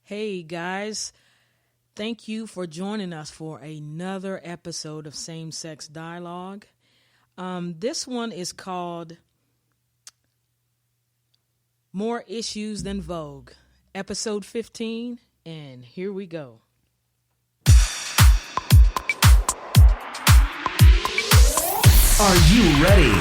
Hey guys, thank you for joining us for another episode of Same Sex Dialogue. This one is called More Issues Than Vogue, episode 15, and here we go. Are you ready?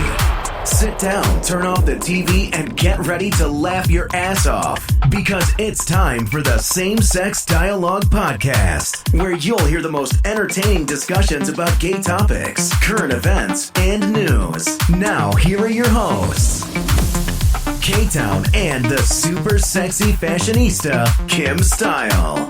Sit down, turn off the TV, and get ready to laugh your ass off. Because it's time for the Same Sex Dialogue Podcast, where you'll hear the most entertaining discussions about gay topics, current events, and news. Now, here are your hosts, K-Town and the super sexy fashionista, Kim Style.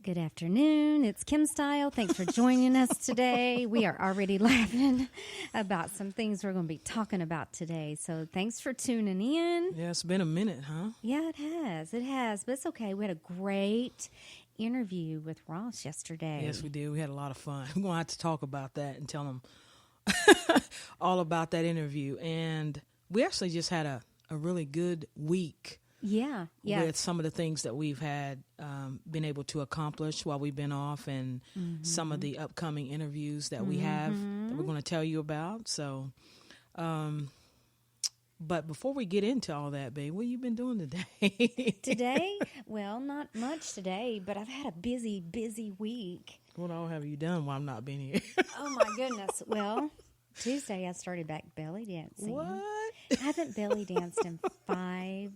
Good afternoon. It's Kim Style. Thanks for joining us today. We are already laughing about some things we're going to be talking about today. So thanks for tuning in. Yeah, it's been a minute, huh? Yeah, it has. It has. But it's okay. We had a great interview with Ross yesterday. Yes, we did. We had a lot of fun. We're going to have to talk about that and tell them all about that interview. And we actually just had a really good week. Yeah. With some of the things that we've had been able to accomplish while we've been off, and some of the upcoming interviews that we have that we're going to tell you about. So, but before we get into all that, babe, what have you been doing today? Today? Well, not much today, but I've had a busy week. What all have you done while I'm not being here? Oh, my goodness. Well, Tuesday I started back belly dancing. What? I haven't belly danced in 5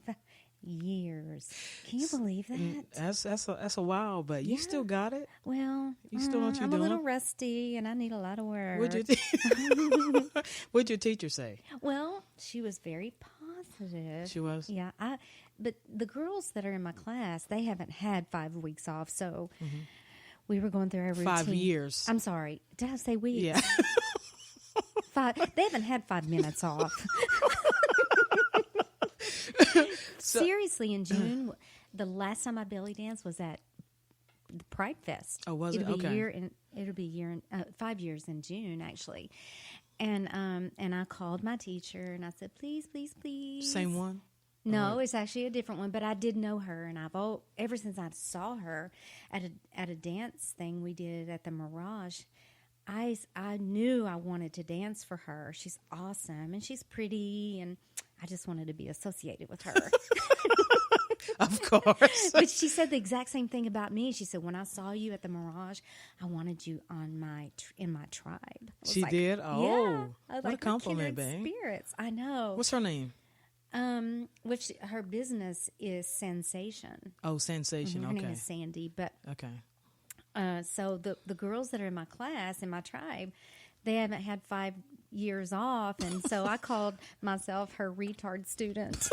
years. Can you believe that? That's a while, but you still got it. Well, you still know what you're I'm doing. a little rusty, and I need a lot of work. What'd your teacher say? Well, she was very positive. She was. Yeah, but the girls that are in my class, they haven't had 5 weeks off, so we were going through our routine. 5 years. I'm sorry. Did I say weeks? Yeah. 5. They haven't had 5 minutes off. Seriously, in June, the last time I belly danced was at the Pride Fest. Oh, was it? It'll be Okay. It'll be 5 years in June, actually. And I called my teacher and I said, please. Same one? No, it's actually a different one, but I did know her, and ever since I saw her at a dance thing we did at the Mirage, I knew I wanted to dance for her. She's awesome, and she's pretty, and I just wanted to be associated with her. Of course. But she said the exact same thing about me. She said, when I saw you at the Mirage, I wanted you in my tribe. She did? Oh, yeah. what a compliment, kindred babe. Spirits. I know. What's her name? Which her business is Sensation. Oh, Sensation. Her Okay. name is Sandy, but okay. so the girls that are in my class, in my tribe, they haven't had 5 years off, and so I called myself her retard student.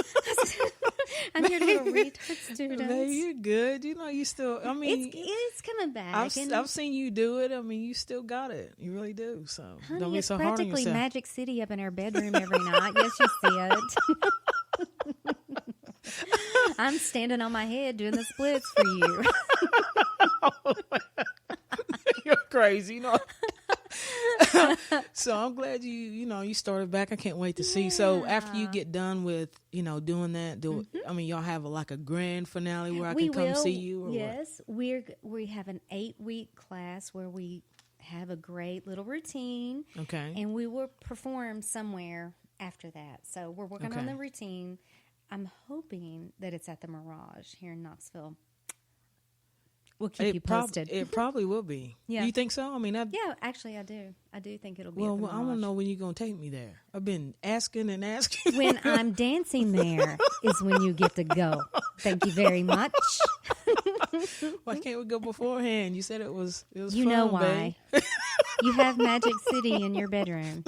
I'm here to be a retard student. Babe, you're good. You know, you still, I mean. It's coming back. I've seen you do it. I mean, you still got it. You really do. So honey, don't be it's so hard on practically yourself. Magic City up in our bedroom every night. Yes, you see it. I'm standing on my head doing the splits for you. You're crazy, you know. So I'm glad you started back. I can't wait to see. So after you get done with doing that, I mean, y'all have a grand finale where I can come see you. Or yes, what? we have an 8-week class where we have a great little routine. Okay, and we will perform somewhere after that. So we're working on the routine. I'm hoping that it's at the Mirage here in Knoxville. We'll keep you posted. It probably will be. Yeah. You think so? I mean, yeah, actually, I do. I do think it'll be. Well, at the I want to know when you're going to take me there. I've been asking and asking. When I'm dancing there is when you get to go. Thank you very much. Why can't we go beforehand? You said it was You fun, know why. babe. You have Magic City in your bedroom.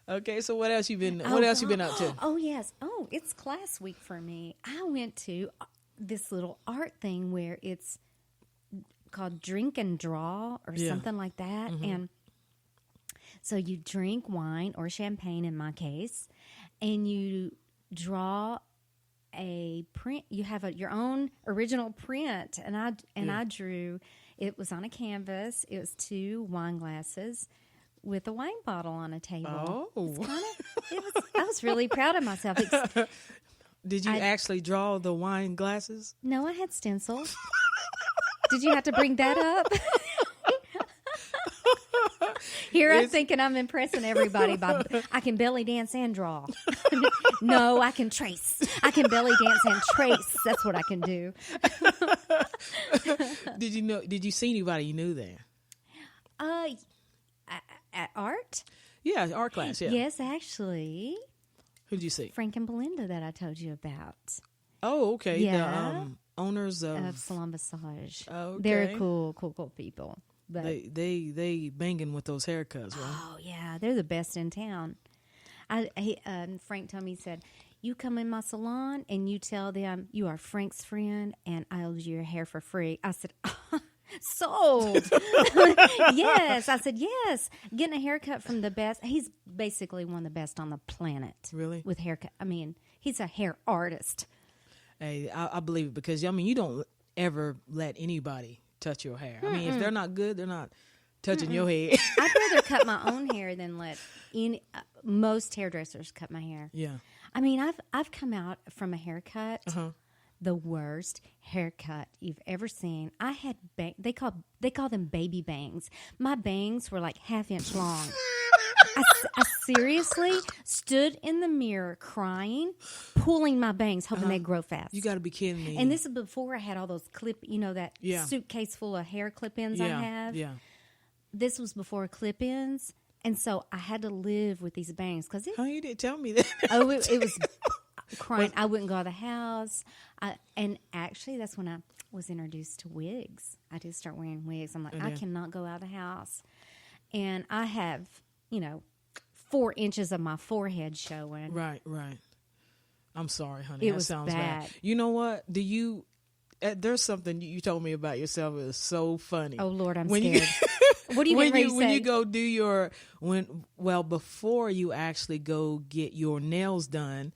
Okay, so what else you been up to? Oh yes. Oh, it's class week for me. I went to this little art thing where it's called Drink and Draw or something like that. And so you drink wine or champagne in my case, and you draw a print. You have your own original print, and I drew. It was on a canvas. It was 2 wine glasses with a wine bottle on a table. Oh, I was really proud of myself. Did you actually draw the wine glasses? No, I had stencils. Did you have to bring that up? Here I'm thinking I'm impressing everybody by I can belly dance and draw. No, I can trace. I can belly dance and trace. That's what I can do. Did you see anybody you knew there? At art? Yeah, art class. Yeah. Yes, actually. Who did you see? Frank and Belinda that I told you about. Oh, okay. Yeah. The owners of Salon Massage. Okay. They're cool people. But they banging with those haircuts, right? oh yeah, they're the best in town. Frank told me, he said, "You come in my salon and you tell them you are Frank's friend, and I'll do your hair for free." I said, "Sold." Yes, I said yes. Getting a haircut from the best. He's basically one of the best on the planet. Really? With haircut. I mean, he's a hair artist. Hey, I believe it because you don't ever let anybody touch your hair. I mean, if they're not good, they're not touching your head. I'd rather cut my own hair than let most hairdressers cut my hair. Yeah. I mean, I've come out from a haircut, the worst haircut you've ever seen. I had they call them baby bangs. My bangs were like 1/2 inch long. I seriously stood in the mirror crying, pulling my bangs, hoping they'd grow fast. You got to be kidding me. And this is before I had all those that suitcase full of hair clip-ins I have. Yeah. This was before clip-ins, and so I had to live with these bangs because How you didn't tell me that? it was crying. I wouldn't go out of the house, and actually, that's when I was introduced to wigs. I did start wearing wigs. I'm like, I cannot go out of the house, and I have 4 inches of my forehead showing. Right. I'm sorry, honey. It was sounds bad. You know what? There's something you told me about yourself. It was so funny. Oh Lord, I'm when scared. What are you getting ready to say? When you go do before you actually go get your nails done,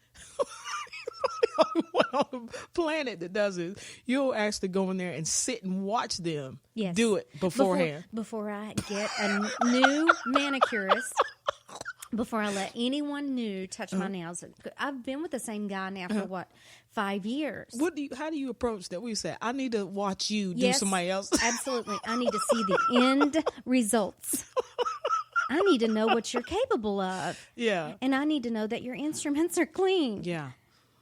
one on the planet that does it, you'll actually go in there and sit and watch them do it beforehand. Before I get a new manicurist, before I let anyone new touch my nails. I've been with the same guy now for 5 years. How do you approach that? We say, I need to watch you do somebody else. Absolutely. I need to see the end results. I need to know what you're capable of. Yeah. And I need to know that your instruments are clean. Yeah.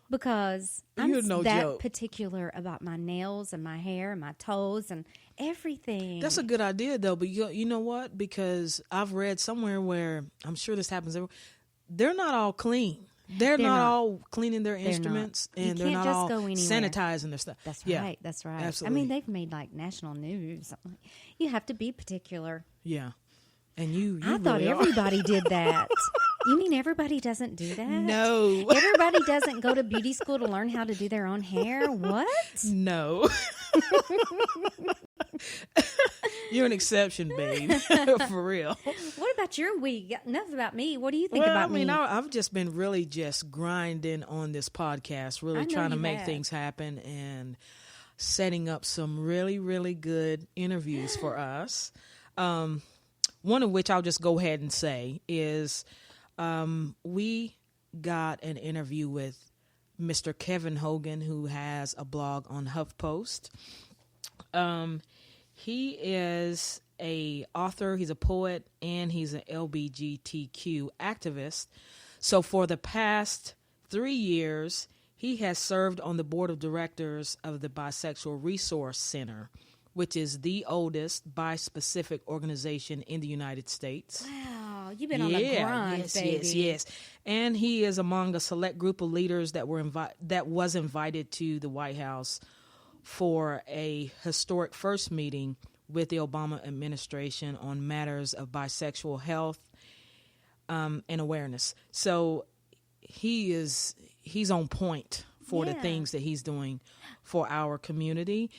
Because I'm that particular about my nails and my hair and my toes and everything. That's a good idea, though. But you know what? Because I've read somewhere where I'm sure this happens everywhere. They're not all clean. They're not all cleaning their instruments, and they're not all sanitizing their stuff. That's right. That's right. Absolutely. I mean, they've made like national news. You have to be particular. Yeah. And you I thought everybody did that. You mean everybody doesn't do that? No. Everybody doesn't go to beauty school to learn how to do their own hair? What? No. You're an exception, babe. For real. What about your week? Enough about me. What do you think about me? I've just been really just grinding on this podcast, really trying to make things happen and setting up some really, really good interviews for us. One of which I'll just go ahead and say is we got an interview with Mr. Kevin Hogan, who has a blog on HuffPost. He is a author, he's a poet, and he's an LGBTQ activist. So for the past 3 years, he has served on the board of directors of the Bisexual Resource Center, which is the oldest bi-specific organization in the United States. Wow, you've been on the grind, baby. Yes. And he is among a select group of leaders that was invited to the White House for a historic first meeting with the Obama administration on matters of bisexual health and awareness. So he's on point for the things that he's doing for our community.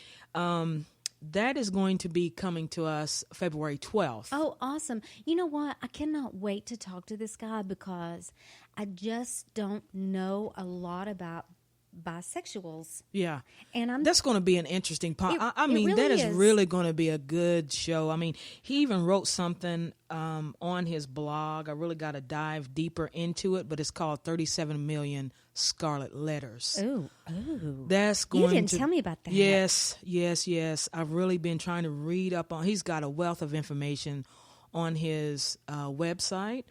That is going to be coming to us February 12th. Oh, awesome. You know what? I cannot wait to talk to this guy because I just don't know a lot about bisexuals. Yeah. And that's going to be an interesting part. I mean, really that is is. really going to be a good show. I mean, he even wrote something on his blog. I really got to dive deeper into it, but it's called 37 Million Scarlet Letters. Oh. That's going You didn't tell me about that. Yes. I've really been trying to read up on. He's got a wealth of information on his website.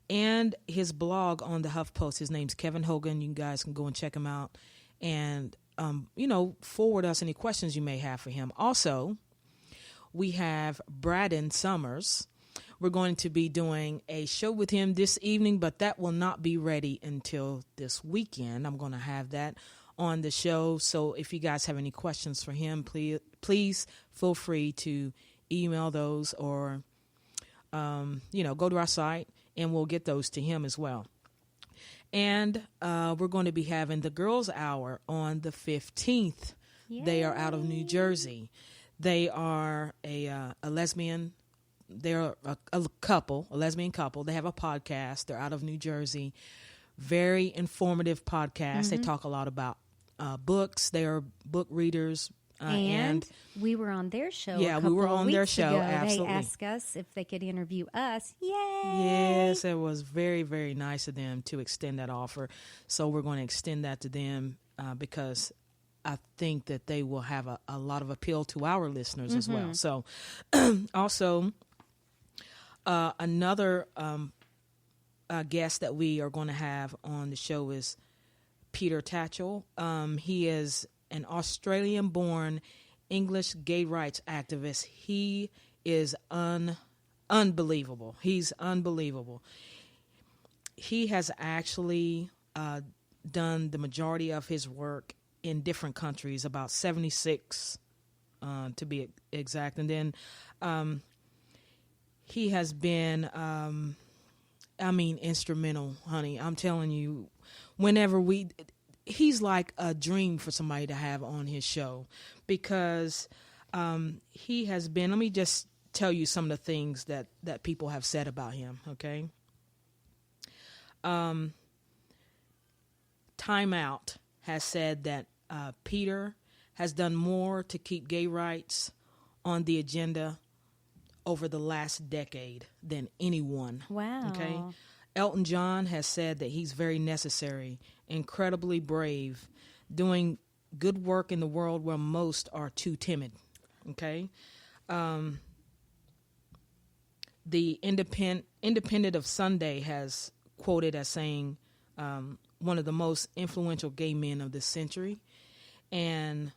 And his blog on the HuffPost. His name's Kevin Hogan. You guys can go and check him out and, forward us any questions you may have for him. Also, we have Braden Summers. We're going to be doing a show with him this evening, but that will not be ready until this weekend. I'm going to have that on the show. So if you guys have any questions for him, please feel free to email those or, go to our site. And we'll get those to him as well. And we're going to be having the Girls Hour on the 15th. Yay. They are out of New Jersey. They are a lesbian. They're a lesbian couple. They have a podcast. They're out of New Jersey. Very informative podcast. They talk a lot about books. They are book readers. And we were on their show. Yeah, we were on their show. Ago. Absolutely. They asked us if they could interview us. Yay! Yes, it was very, very nice of them to extend that offer. So we're going to extend that to them because I think that they will have a lot of appeal to our listeners as well. So also another guest that we are going to have on the show is Peter Tatchell. He is an Australian-born English gay rights activist. He is unbelievable. He's unbelievable. He has actually done the majority of his work in different countries, about 76 to be exact. And then he has been, instrumental, honey. I'm telling you, he's like a dream for somebody to have on his show because he has been, let me just tell you some of the things that people have said about him, okay? Time Out has said that Peter has done more to keep gay rights on the agenda over the last decade than anyone. Wow. Okay? Elton John has said that he's very necessary, incredibly brave, doing good work in the world where most are too timid. Okay? The Independent of Sunday has quoted as saying one of the most influential gay men of this century. And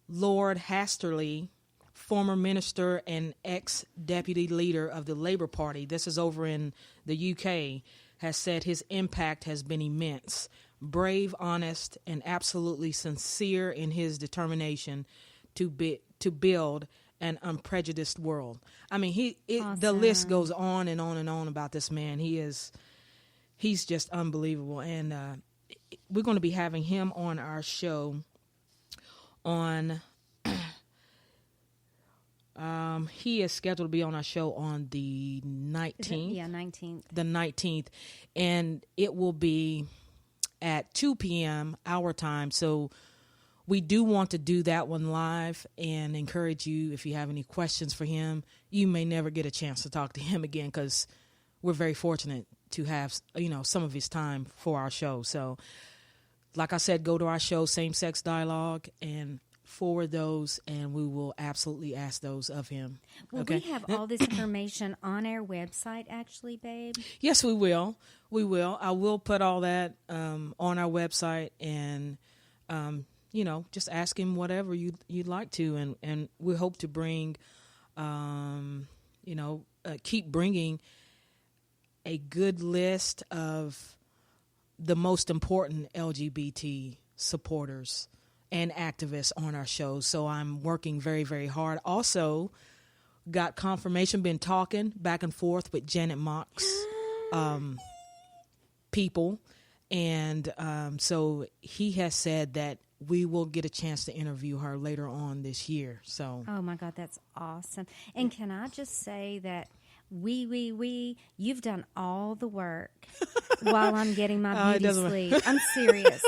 Lord Hasterley, former minister and ex-deputy leader of the Labour Party, this is over in the UK, has said his impact has been immense. Brave, honest, and absolutely sincere in his determination to build an unprejudiced world. I mean, awesome. The list goes on and on and on about this man. He's just unbelievable, and we're going to be having him on our show on. He is scheduled to be on our show on the 19th. Yeah, 19th. The 19th, and it will be at 2 p.m. our time. So we do want to do that one live and encourage you, if you have any questions for him. You may never get a chance to talk to him again because we're very fortunate to have, some of his time for our show. So like I said, go to our show, Same Sex Dialogue, and forward those, and we will absolutely ask those of him. Will okay? we have all this information on our website, actually, babe? Yes, we will. We will. I will put all that on our website, and just ask him whatever you'd like to, and we hope to bring, keep bringing a good list of the most important LGBT supporters and activists on our show. So I'm working very, very hard. Also, got confirmation, been talking back and forth with Janet Mock's people. And so he has said that we will get a chance to interview her later on this year. So, oh my God, that's awesome. And can I just say that You've done all the work while I'm getting my beauty doesn't- sleep. I'm serious.